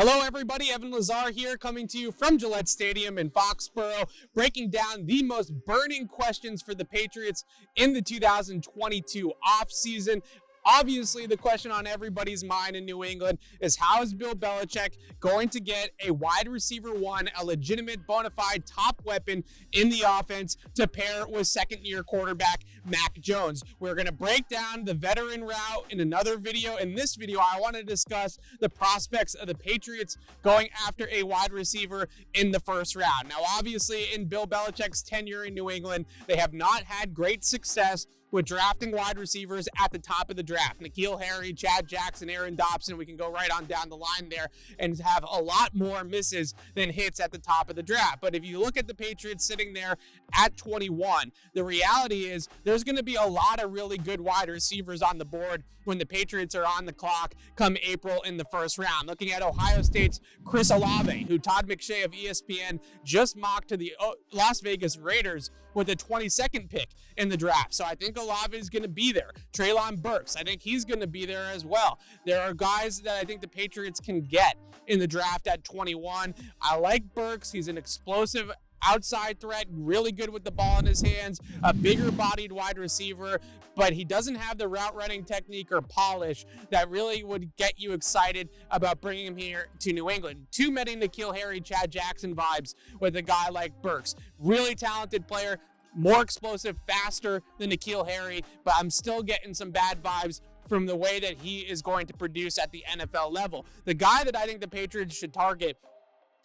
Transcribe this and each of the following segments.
Hello everybody, Evan Lazar here, coming to you from Gillette Stadium in Foxborough, breaking down the most burning questions for the Patriots in the 2022 offseason. Obviously, the question on everybody's mind in New England is, how is Bill Belichick going to get a wide receiver one, a legitimate bona fide top weapon in the offense to pair with second-year quarterback Mac Jones? We're going to break down the veteran route in another video. In this video, I want to discuss the prospects of the Patriots going after a wide receiver in the first round. Now, obviously, in Bill Belichick's tenure in New England, they have not had great success with drafting wide receivers at the top of the draft. N'Keal Harry, Chad Jackson, Aaron Dobson, we can go right on down the line there and have a lot more misses than hits at the top of the draft. But if you look at the Patriots sitting there at 21, the reality is there's going to be a lot of really good wide receivers on the board when the Patriots are on the clock come April in the first round. Looking at Ohio State's Chris Olave, who Todd McShay of ESPN just mocked to the Las Vegas Raiders with a 22nd pick in the draft. So I think Olave is going to be there. Treylon Burks, I think he's going to be there as well. There are guys that I think the Patriots can get in the draft at 21. I like Burks. He's an explosive outside threat, really good with the ball in his hands, a bigger bodied wide receiver, but he doesn't have the route running technique or polish that really would get you excited about bringing him here to New England. Too many N'Keal Harry, Chad Jackson vibes with a guy like Burks. Really talented player, more explosive, faster than N'Keal Harry, but I'm still getting some bad vibes from the way that he is going to produce at the NFL level. The guy that I think the Patriots should target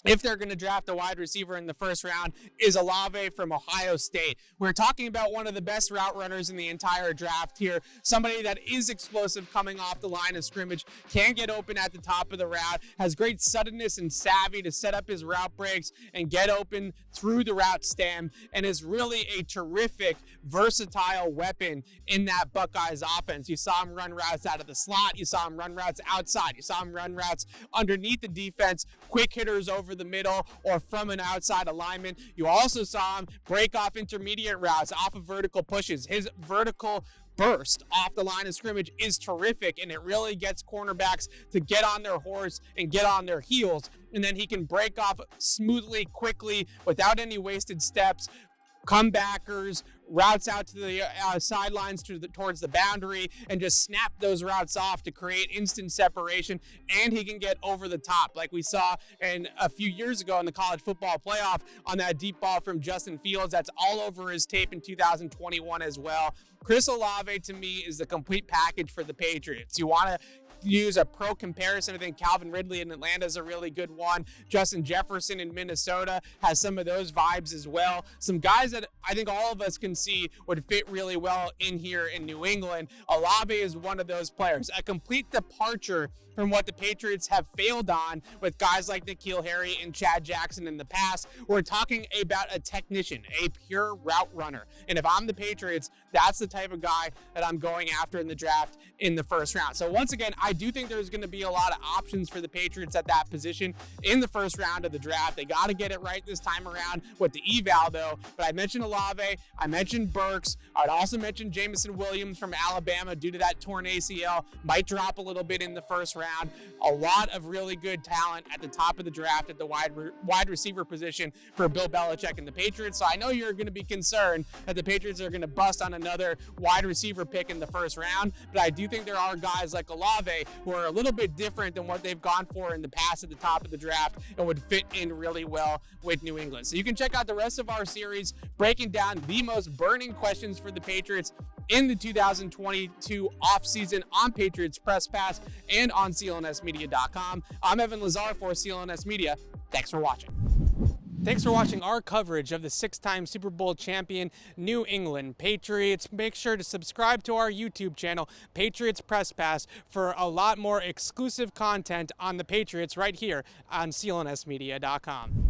if they're going to draft a wide receiver in the first round is Olave from Ohio State. We're talking about one of the best route runners in the entire draft here. Somebody that is explosive coming off the line of scrimmage, can get open at the top of the route, has great suddenness and savvy to set up his route breaks and get open through the route stem, and is really a terrific, versatile weapon in that Buckeyes offense. You saw him run routes out of the slot. You saw him run routes outside. You saw him run routes underneath the defense, quick hitters over the middle or from an outside alignment. You also saw him break off intermediate routes off of vertical pushes. His vertical burst off the line of scrimmage is terrific, and it really gets cornerbacks to get on their horse and get on their heels, and then he can break off smoothly, quickly, without any wasted steps. Comebackers, routes out to the sidelines towards the boundary, and just snap those routes off to create instant separation. And he can get over the top, like we saw a few years ago in the college football playoff on that deep ball from Justin Fields. That's all over his tape in 2021 as well. Chris Olave, to me, is the complete package for the Patriots. You want to use a pro comparison, I think Calvin Ridley in Atlanta is a really good one. Justin Jefferson in Minnesota has some of those vibes as well. Some guys that I think all of us can see would fit really well in here in New England. Olave is one of those players. A complete departure from what the Patriots have failed on with guys like N'Keal Harry and Chad Jackson in the past. We're talking about a technician, a pure route runner. And if I'm the Patriots, that's the type of guy that I'm going after in the draft in the first round. So once again, I do think there's going to be a lot of options for the Patriots at that position in the first round of the draft. They got to get it right this time around with the eval, though. But I mentioned Olave, I mentioned Burks, I'd also mention Jameson Williams from Alabama due to that torn ACL. Might drop a little bit in the first round. A lot of really good talent at the top of the draft at the wide receiver position for Bill Belichick and the Patriots. So I know you're going to be concerned that the Patriots are going to bust on another wide receiver pick in the first round, but I do think there are guys like Olave who are a little bit different than what they've gone for in the past at the top of the draft and would fit in really well with New England. So you can check out the rest of our series breaking down the most burning questions for the Patriots in the 2022 offseason on Patriots Press Pass and on CLNSmedia.com. I'm Evan Lazar for CLNS Media. Thanks for watching. Thanks for watching our coverage of the six-time Super Bowl champion New England Patriots. Make sure to subscribe to our YouTube channel, Patriots Press Pass, for a lot more exclusive content on the Patriots right here on CLNSmedia.com.